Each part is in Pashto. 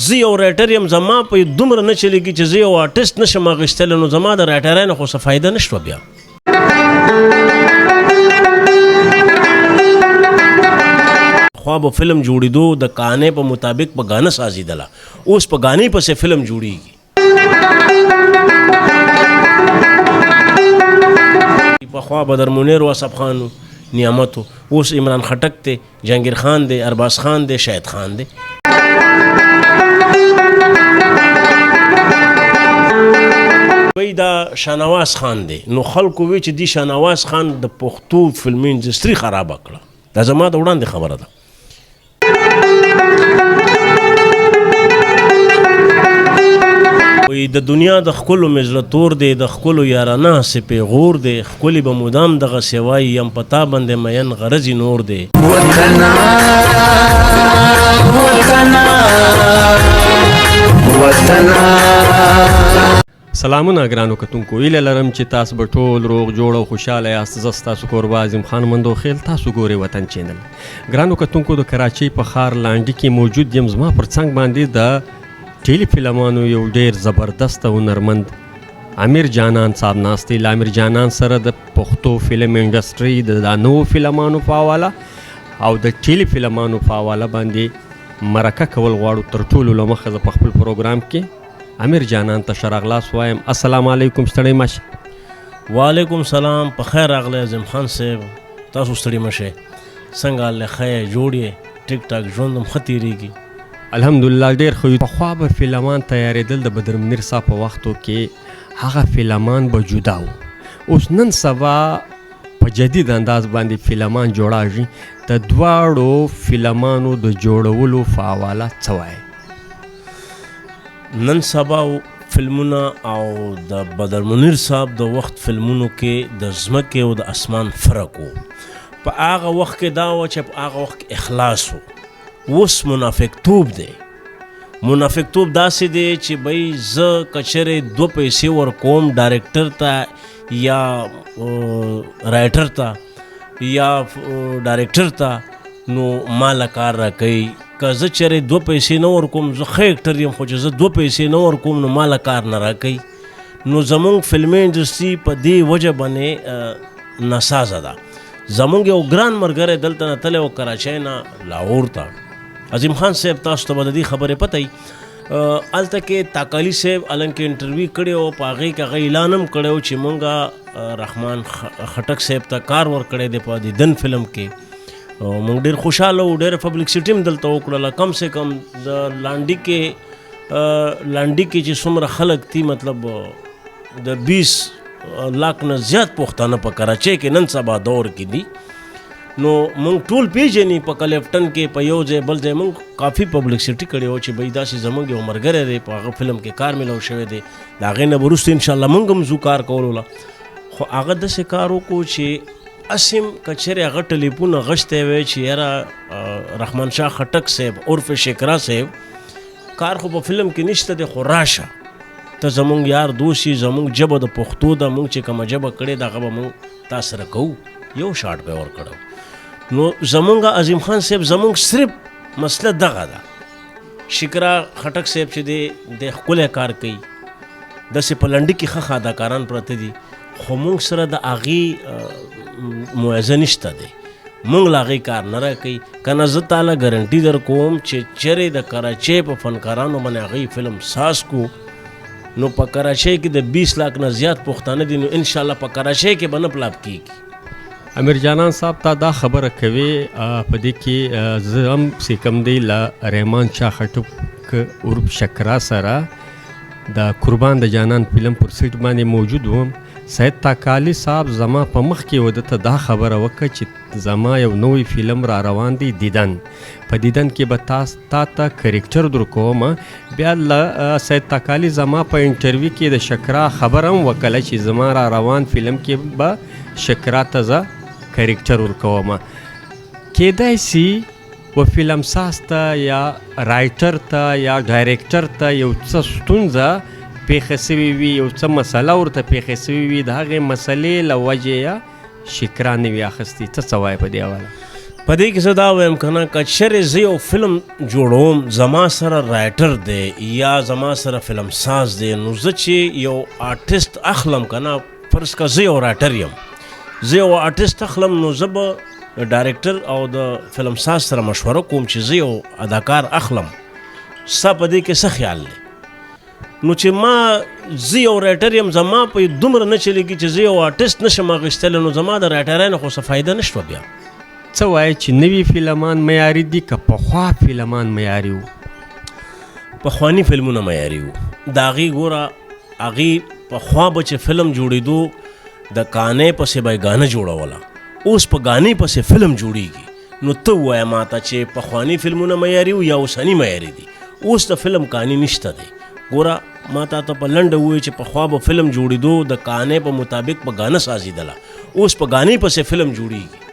زه یو رایټر یم، زما په دومره نه چلېږي چې زه یو آرټسټ نشم اخیستلی، نو زما د رایټرۍ نه خو څه فایده نه شوه. بیا خوا به فلم جوړېدو د کانې په مطابق په ګانه سازېدله، اوس په ګانې پسې فلم جوړېږي. پخوا بدر منیر و اصف خان نعمتو، اوس عمران خټک دی، جهانگیر خان دی، ارباز خان دی، شاهد خان دی. وی دا شاهنواز خان دی، نو خلکو وی چې دی شاهنواز خان د پښتو فلمي انډسټري خرابه کړه. دا زما د وړاندې خبره ده. وی د دنیا د ښکلو مې زړه تور دی، د ښکلو یارانه هسې پیغور دی، ښکلي به مدام دغسې وایي یم په تا باندې مین غرضې نور دی. وطنا وطنا وطنا. سلامونه ګرانو کتونکو، هیله لرم چې تاسو به ټول روغ جوړ او خوشحاله یاست. زه ستاسو کوربه اعظم خان مندوخیل، تاسو ګورئ وطن چینل. ګرانو کتونکو، د کراچۍ په ښار لانډي کې موجود یم. زما پر څنګ باندې د ټیلی فلمانو یو ډیر زبردست هنرمند امیر جانان صاحب ناست دی. له امیر جانان سره د پښتو فلم انډسټري د نوو فلمانو په حواله او د ټیلی فلمانو په حواله باندې مرکه کول غواړو. تر ټولو له مخه زه په خپل پروګرام کې امیر جانان ته ښه راغلاست وایم. السلام علیکم. ستړی مشه. وعلیکم سلام. په خیر راغلی اعظم خان صاحب، تاسو ستړي مشه. څنګه حال ښه یې، جوړ یې، ټیک ټاک ژوند هم ښه تېرېږي؟ الحمدلله ډېر ښه. پخوا به فلمان تیارېدل د بدر منیر صاحب په وختو کې، هغه فلمان به جدا وو. اوس نن سبا په جدید انداز باندې فلمان جوړاږي. د دواړو فلمانو د جوړولو په حواله څه وایي؟ نن سبا فلمونه او د بدر منیر صاحب د وخت فلمونو کې د ځمکې او د اسمان فرق و. په هغه وخت کې دا و چې په هغه وخت اخلاص و. اوس منافقتوب دی. منافقتوب داسې دی چې بھئی زه کچرې 2 پیسې ورکوم ډایرکټر ته یا رایټر ته یا ډایرکټر ته، نو ماله کار راکوي. که زه چېرې 2 پیسې نه ورکوم، زه ښه اکټر یم، خو چې زه 2 پیسې نه ورکوم نو ماله کار نه راکوي. نو زمونږ فلمي انډسټري په دې وجه باندې ناسازه ده. زمونږ یو ګران ملګری دلته نه تللی و کراچۍ نه لاهور ته، عظیم خان صاحب، تاسو ته به د دې خبرې پته وي. هلته کې تاکالي صاحب النګ انټرویو کړی و، په هغې کې هغه اعلان هم کړی و چې مونږ رحمان خټک صاحب ته کار ورکړی دی په دیدن فلم کې. مونږ ډېر خوشحاله وو، ډېره پبلیسټي هم دلته وکړله. کم سے کم د لانډي کې چې څومره خلک دي، مطلب د 20 لاک نه زیات پښتانه په کراچۍ کې نن سبا دور کې دي. نو مونږ ټول پیژني، په کلیفټن کې په یو ځای بل ځای مونږ کافي پبلیسټي کړې وه چې بھئی داسې زمونږ یو ملګری دی، په هغه فلم کې کار میلاو شوی دی. د هغې نه به وروسته انشاءالله مونږ هم ځو کار کولو له. خو هغه داسې کار وکړو چې اسیم کچرې هغه ټلیفون غشتی وی چې یاره رحمان شاه خټک صاحب عرف شکرا صاحب کار خو په فلم کې نشته دی، خو راشه ته زمونږ یار دوست یې، زمونږ ژبه د پښتو ده، مونږ چې کومه ژبه کړې ده هغه به مونږ تا سره کوو. یو شاټ به ورکړو. نو زمونږ عظیم خان صاحب زمونږ صرف مسله دغه ده. شکرا خټک صاحب چې دی د ښکلی کار کوي، داسې په لنډي کې ښه اداکاران پراته دي، خو مونږ سره د هغې موعظه نشته دی. مونږ له هغې کار نه راکوي. که نه زه تاله ګارنټي در کوم چې چېرې د کراچۍ په فنکارانو باندې هغې فلم ساز کو، نو په کراچۍ کې د 20 لاک نه زیات پښتانه دي، نو انشاءالله په کراچۍ کې به نه پلاپ کېږي. امیر جانان صاحب تا دا خبره کوي، په دې کې زه هم چې کوم دی له رحمان شاه خټک عرف شکرا سره د قربان د جانان فلم پر سیټ باندې موجود وم. سید تاکالي صاحب زما په مخ کې وده ته دا خبره وکړه چې زما یو نوی فلم را روان دی دیدن. په دیدن کې به تا ته کرکټر در کوم. بیا سید تاکالي زما په انټرویو کې د شکرا خبره هم وکړه چې زما را روان فلم کې به شکرا ته زه کرکټر ورکوم. کیدای سي و فلم ساز ته یا رایټر ته یا ډایرکټر ته یو څه ستونزه پیښه سوي وي، یو څه مسله ورته پیښه سوي وي، د هغې مسلې له وجې یا شکرا نه وي اخیستې. ته څه وایې په دې حواله؟ په دې کې زه دا وایم که نه که چېرې زه یو فلم جوړوم زما سره رایټر دی یا زما سره فلم ساز دی نو زه چې یو آرټسټ اخلم که نه فرض که زه یو رایټر یم زه یو آرټسټ اخلم نو زه به د ډایرکټر او د فلم ساز سره مشوره کوم چې زه یو اداکار اخلم ستا په دې کې څه خیال دی نو چې ما زه یو رایټر یم زما په دومره نه چلېږي چې زه یو آرټسټ نشم اخیستلی نو زما د رایټرۍ نه خو څه فایده نشته بیا څه وایي چې نوي فلمان معیاري دي که پخوا فلمان معیاري وو پخواني فلمونه معیاري وو د هغې ګوره هغې پخوا به چې فلم جوړېدو د کانې پسې به یې ګانه جوړوله اوس په ګانې پسې فلم جوړېږي نو ته ووایه ما ته چې پخواني فلمونه معیاري وو یا اوسني معیاري دي اوس د فلم کانې نشته دی ګوره ما تا ته په لنډه ووایي چې پخوا به فلم جوړېدو د کانې په مطابق په ګانه سازېدله اوس په ګانې پسې فلم جوړېږي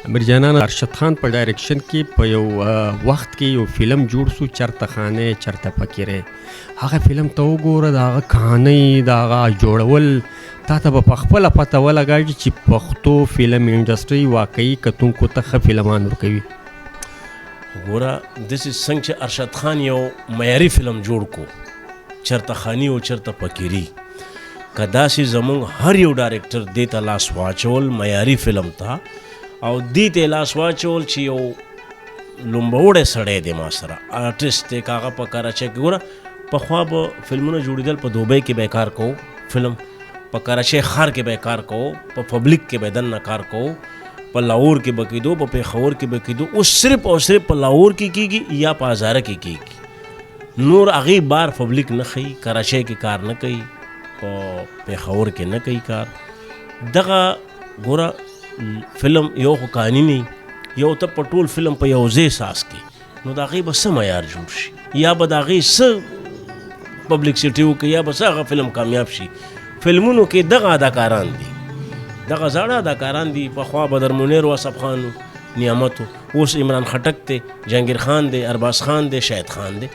امیر جانان ارشد خان په ډایرکشن کې په یو وخت کې یو فلم جوړ سو چرته خانې چرته فقیرې هغه فلم ته وګوره د هغه کہانی د هغه جوړول تا ته به پخپله پته ولګېږي چې پښتو فلم انډسټري واقعي کتونکو ته ښه فلمان ورکوي ګوره داسې څنګه چې ارشد خان یو معیاري فلم جوړ کو چرته خانی او چرته فقیري که داسې زموږ هر یو ډایرکټر دې ته لاس واچول معیاري فلم ته او دې ته لاس واچول چې یو لومبوړی سړی دی ما سره آرټسټ دی که هغه په کراچۍ کې ګوره پخوا به فلمونه جوړېدل په دوبۍ کې به یې کار کوو فلم په کراچۍ ښار کې به یې کار کوو په پبلک کې به دننه کار کوو په لاهور کې به کېدو په پېښور کې به کېدو اوس صرف او صرف په لاهور کې کېږي یا په هزاره کې کېږي نور هغې بار پبلک نه ښیي کراچۍ کې کار نه کوي په پېښور کې نه کوي کار دغه ګوره فلم یو خو کہانی نه یو ته په ټول فلم په یو ځای ساز کې نو د هغې به څه معیار جوړ شي یا به د هغې څه پبلکسټي وکړي یا به څه هغه فلم کامیاب شي فلمونو کې دغه اداکاران دي دغه زاړه اداکاران دي پخوا بدر منیر و اصف خان نعمت اوس عمران خټک دی جهانگیر خان دی ارباز خان دی شاهد خان دی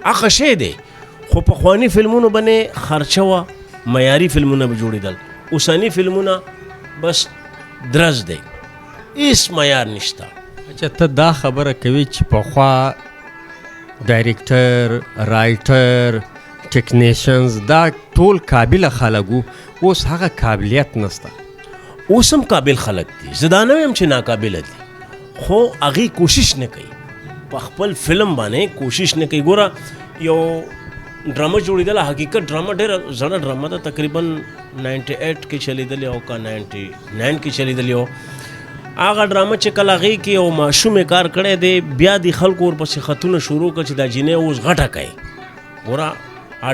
هغه شی دی خو پخواني فلمونو باندې خرچه وه معیاري فلمونه به جوړېدل اوسني فلمونه بس درز دی هېڅ معیار نشته اچھا ته دا خبره کوي چې پخوا ډایرکټر رایټر ټیکنیشنز دا ټول قابله خلک وو اوس هغه قابلیت نسته اوس هم قابل خلک دي زه دا نه وایم چې ناقابله دي خو هغې کوشش نه کوي په خپل فلم باندې کوشش نه کوي ګوره یو ډرامه جوړېدله حقیقت ډرامه ډېره زړه ډرامه ده تقریبا 98 کې چلیدلې او که 99 کې چلیدلې او هغه ډرامه چې کله هغې کې یو ماشوم یې کار کړی دی بیا د خلکو ورپسې خطونه شروع کړه چې دا جینۍ اوس غټه کوي ګوره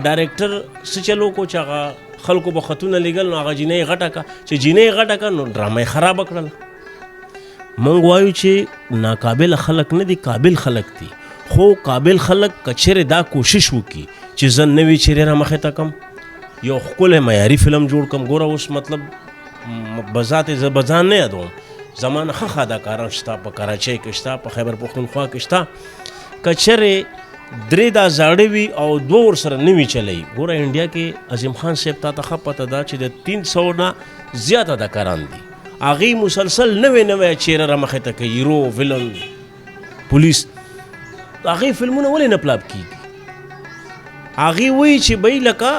ډایرکټر څه چلو کو چې هغه خلکو به خطونه لیږل نو هغه جینۍ غټه کړه چې جینۍ غټه کړه نو ډرامه یې خرابه کړله موږ وایو چې ناقابل خلک نه دي قابل خلک دي خو قابل خلک که چېرې دا کوشش وکړي چې زه نوي چیرې را مخې ته کم یو ښکلی معیاري فلم جوړ کم ګوره اوس مطلب بذات زه به ځان نه یادوم زما نه ښه اداکاران شته په کراچۍ کې شته په خیبر پښتونخوا کې شته که چېرې درې دا زاړه وي او دوه ورسره نوي چلوي ګوره انډیا کې عظیم خان صاحب تا ته ښه پته ده چې د 300 نه زیات اداکاران دي هغې مسلسل نوی نوی چیرې را مخې ته کوي هیرو ویلن پولیس هغې فلمونه ولې نه پلاپ کېږي هغې وایي چې بی لکه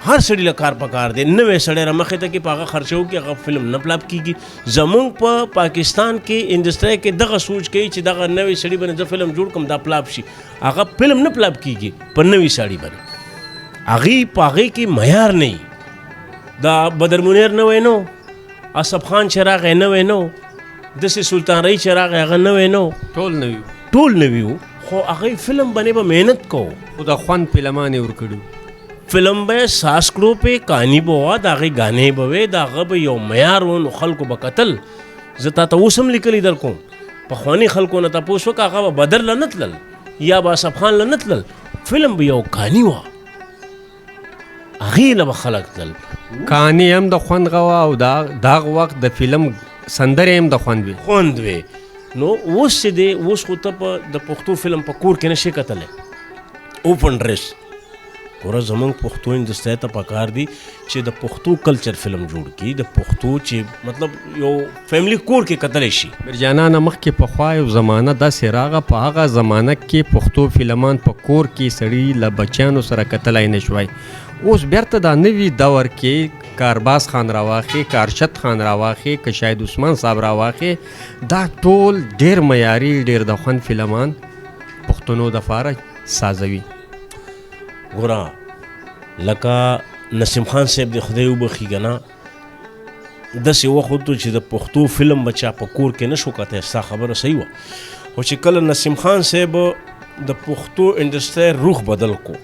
هر سړي له کار پکار دی نوی سړی را مخې ته کې په هغه خرچه وکړي هغه فلم نه پلاپ کېږي زمونږ په پاکستان کې انډسټرۍ کې دغه سوچ کوي چې دغه نوی سړي باندې زه فلم جوړ کړم دا پلاپ شي هغه فلم نه پلاپ کېږي په نوي سړي باندې هغې په هغې کې معیار نه وي دا بدر منیر نوی نو اصف خان چې راغی نوی نو داسې سلطان رئیس چې راغی هغه نوی نو ټول نوي وو خو هغې فلم باندې به محنت کوو خو د خوند فلمان یې ورکړي فلم به ساس کړو په کہانی به وه د هغې ګانې به وې د هغه به یو معیار و نو خلکو به کتل زه تا ته اوس هم لیکلي در کوم پخواني خلکو نه تپوس وکړه هغه به بدر له نه تلل یا به اصف خان له نه تلل فلم به یو کہانی وه هغې له به خلک تلل کہانی هم د خوند غوه او دغه وخت د فلم سندرې هم د خوند وې نو اوس چې دی اوس خو ته په د پښتو فلم په کور کې نشي کتلی اوپن ډریس ګوره زمونږ پښتو انډسټرۍ ته پکار دي چې د پښتو کلچر فلم جوړ کړي، د پښتو چې مطلب یو فیملی کور کې کتلی شي. مرجانانه مخکې پخوا یو زمانه داسې راغه، په هغه زمانه کې پښتو فلمان په کور کې سړي له بچیانو سره کتلی نه شوی. اوس بیرته دا نوي دور کې کارباز خان راواخې، کارشد خان راواخې، که شاهد عثمان صاحب راواخې، دا ټول ډېر معیاري ډېر د خوند فلمان پښتنو دپاره سازوي. ګوره لکه نسیم خان صاحب د خدای وبخي که نه، داسې وخت وتو چې د پښتو فلم به چا په کور کې نه شو کتی. ستا خبره صحیح وه، خو چې کله نسیم خان صاحب د پښتو انډسټرۍ روح بدل کو،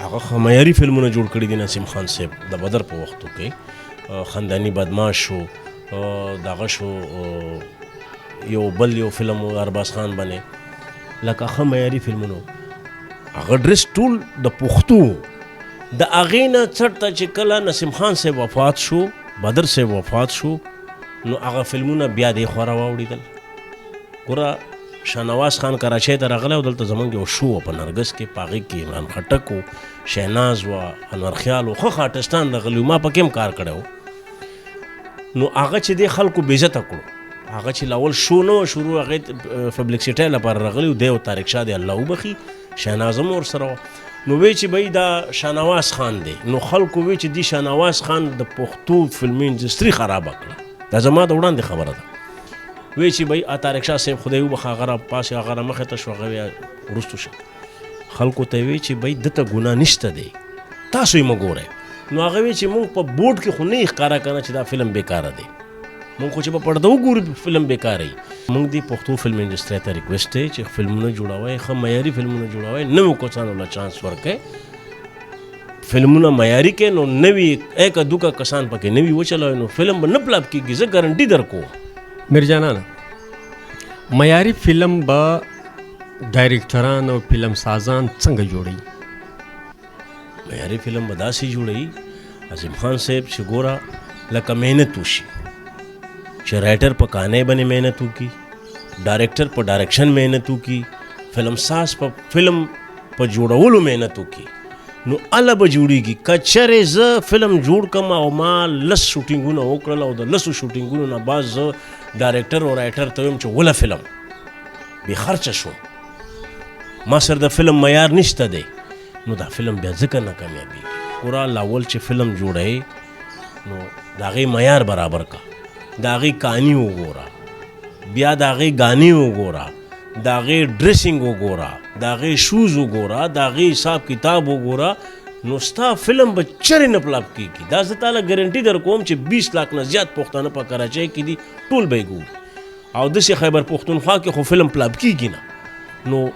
هغه معیاري فلمونه جوړ کړي دي نسیم خان صاحب د بدر په وختو کې. خاندانی بدماش شو، دغه شو یو بل یو فلم ارباز خان بنې، لکه ښه معیاري فلمونه هغه ډرس ټول د پښتو. د هغې نه څټ ته چې کله نسیم خان صاحب وفات شو، بدر صاحب وفات شو، نو هغه فلمونه بیا دې خورا واوړېدل. ګوره شاهنواز خان کراچۍ ته راغلی او دلته زموږ یو شو په نرګس کې، په هغې کې عمران خټک و، شهناز و، انور خیال و، ښه آرټسټان راغلي و، ما پکې هم کار کړی و. نو هغه چې دې خلکو بېعزته کړو، هغه چې لاول شو نه و شروع، هغې پبلیکسټۍ لپاره راغلی و، دی او طارق شاه دی الله وبخي، شهناز هم ورسره وه. نو وی چې بھئی دا شاهنواز خان دی، نو خلکو وی چې دی شاهنواز خان د پښتو فلمي انډسټري خرابه کړه. دا زما د وړاندې خبره ده. وی چې بھئی طارق شاه صاحب خدای وبخه، هغه راپاسې هغه رامخې ته شو، هغه بیا وروستو شو. خلکو ته وی چې بھئی دته ګناه نشته دی، تاسو یې مه ګورئ. نو هغه وی چې مونږ په بورډ کې خو نه یې ښکاره کنه چې دا فلم بیکاره دی، مونږ خو چې په پرده وګورو فلم بیکاره وي. مونږ د پښتو فلم انډسټرۍ ته ریکویسټ دی چې فلمونه جوړوئ، ښه معیاري فلمونه جوړوئ، نویو کسانو له چانس ورکئ، فلمونه معیاري کړئ، نو نوي ایکه دوکه کسان پکې نوي وچلوئ، نو فلم به نه پلاپ کېږي. زه ګارنټي درکوم. مرجانانه معیاري فلم به ډایرکټران او فلم سازان څنګه جوړوي؟ معیاري فلم به داسې جوړوي عظیم خان صاحب چې ګوره لکه محنت وشي، چې رائټر په کہانی باندې محنت وکړي، ډایرکټر په ډایرکشن محنت وکړي، فلم ساز په فلم په جوړولو محنت وکړي، نو اله به جوړیږي. که چېرې زه فلم جوړ کړم او ما 10 شوټینګونه وکړل او د 10 شوټینګونو نه بعد زه ډایرکټر او رائټر ته ویم چې وله فلم بې خرچه شو، ما سره د فلم معیار نشته دی، نو دا فلم بیا ځکه نه کامیابېږي. ګوره لاول چې فلم جوړوې نو د هغې معیار برابر کا، د هغې کہانی وګوره، بیا د هغې ګانې وګوره، د هغې ډریسنګ وګوره، د هغې شوز وګوره، د هغې حساب کتاب وګوره، نو ستا فلم به چرې نه پلاپ کېږي. دا زه تاله ګارنټي در کوم چې 20 لاک نه زیات پښتانه په کراچۍ کې دي، ټول به یې ګوري. او داسې خیبر پښتونخوا کې خو فلم پلاپ کېږي نه، نو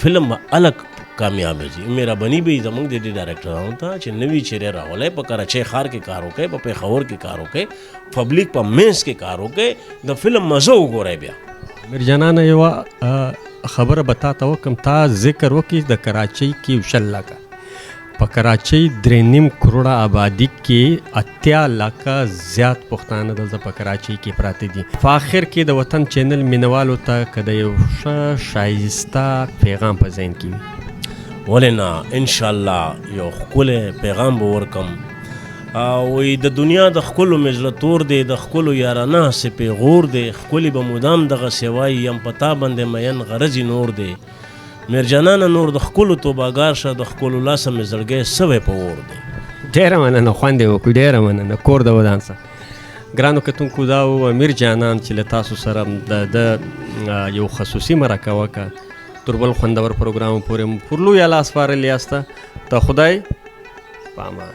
فلم به الګ کامیابه شي. مهرباني به زموږ د دې ډایرکټرانو ته چې نوي چیرې راولئ، په کراچۍ ښار کې کار وکئ، په پېښور کې کار وکئ، پبلیک په مینس کې کار وکئ، د فلم مزه وګورئ. بیا مرجانانه یوه خبره به تا ته وکړم، تا ذکر وکړي د کراچۍ کې 20 لکه، په کراچۍ 3.5 کروڑه آبادی کې 80 لکه زیات پښتانه دلته په کراچۍ کې پراته دي. په آخر کې د وطن چینل مینوالو ته که د یو ښه ښایسته پیغام په ذهن کې وي؟ ولې نه، انشاءالله یو ښکلی پیغام به ورکم. وایي د دنیا د ښکلو مې زړه تور دی، د ښکلو یارانه هسې پیغور دی، ښکلي به مدام دغسې وایي یم په تا باندې مین غرضې نور دی. میرجانانه نور د ښکلو توباګار شه، د ښکلو لاسه مې زړګی سوی په اور دی. ډېره مننه، خوند یې وکړو، ډېره مننه. کور د ودان څه ګرانو کتونکو، دا و امیر جانان چې له تاسو سره د یو خصوصي مرکه وکړه. تر بل خوندور پروګرام پورې پر لویه لاس سپارلي یاسته. د خدای په امان.